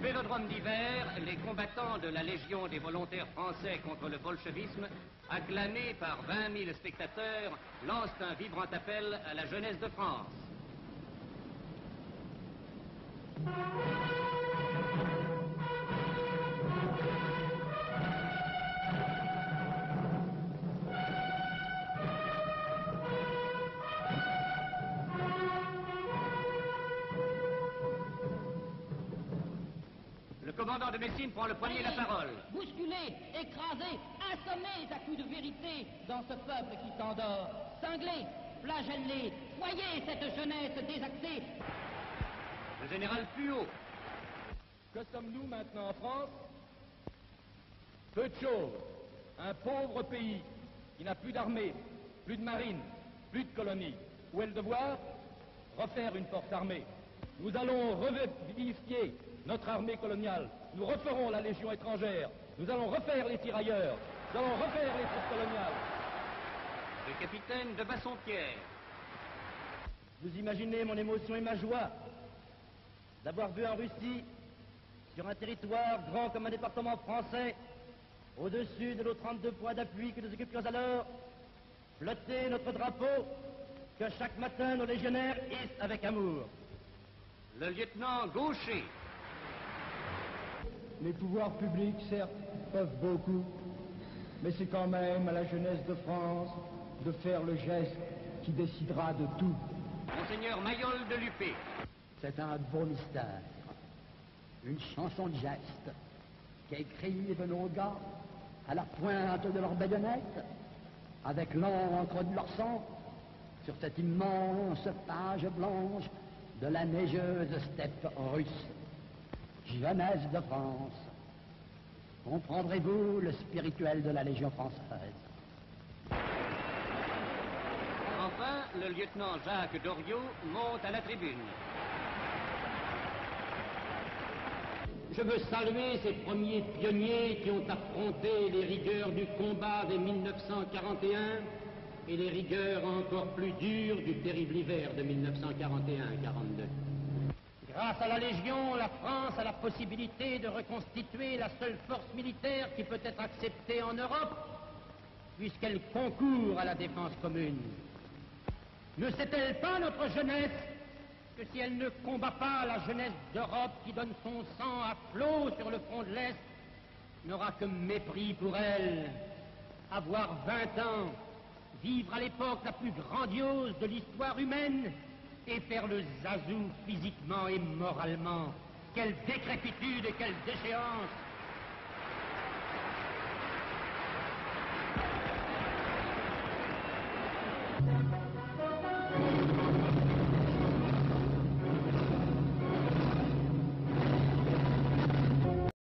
Vélodrome d'hiver, les combattants de la Légion des volontaires français contre le bolchevisme, acclamés par 20 000 spectateurs, lancent un vibrant appel à la jeunesse de France. Le commandant de Messine prend le premier la parole. Bousculés, écrasés, assommés à coups de vérité dans ce peuple qui s'endort. Cinglés, flagellés, voyez cette jeunesse désaxée. Le général Puot. Que sommes-nous maintenant en France? Peu de choses. Un pauvre pays qui n'a plus d'armée, plus de marine, plus de colonies. Où est le devoir? Refaire une force armée. Nous allons revivifier notre armée coloniale. Nous referons la Légion étrangère. Nous allons refaire les tirailleurs. Nous allons refaire les troupes coloniales. Le capitaine de Bassompierre. Vous imaginez mon émotion et ma joie d'avoir vu en Russie, sur un territoire grand comme un département français, au-dessus de nos 32 points d'appui que nous occupions alors, flotter notre drapeau que chaque matin nos légionnaires hissent avec amour. Le lieutenant Gaucher. Les pouvoirs publics, certes, peuvent beaucoup, mais c'est quand même à la jeunesse de France de faire le geste qui décidera de tout. Monseigneur Mayol de Lupé. C'est un beau mystère, une chanson de geste qu'écrivent nos gars à la pointe de leur baïonnette, avec l'encre de leur sang, sur cette immense page blanche de la neigeuse steppe russe. Jeunesse de France, comprendrez-vous le spirituel de la Légion française? Enfin, le lieutenant Jacques Doriot monte à la tribune. Je veux saluer ces premiers pionniers qui ont affronté les rigueurs du combat des 1941 et les rigueurs encore plus dures du terrible hiver de 1941-42. Grâce à la Légion, la France a la possibilité de reconstituer la seule force militaire qui peut être acceptée en Europe, puisqu'elle concourt à la défense commune. Ne sait-elle pas, notre jeunesse, que si elle ne combat pas la jeunesse d'Europe qui donne son sang à flot sur le front de l'Est, n'aura que mépris pour elle? Avoir 20 ans, vivre à l'époque la plus grandiose de l'histoire humaine, et faire le zazou physiquement et moralement. Quelle décrépitude et quelle déchéance!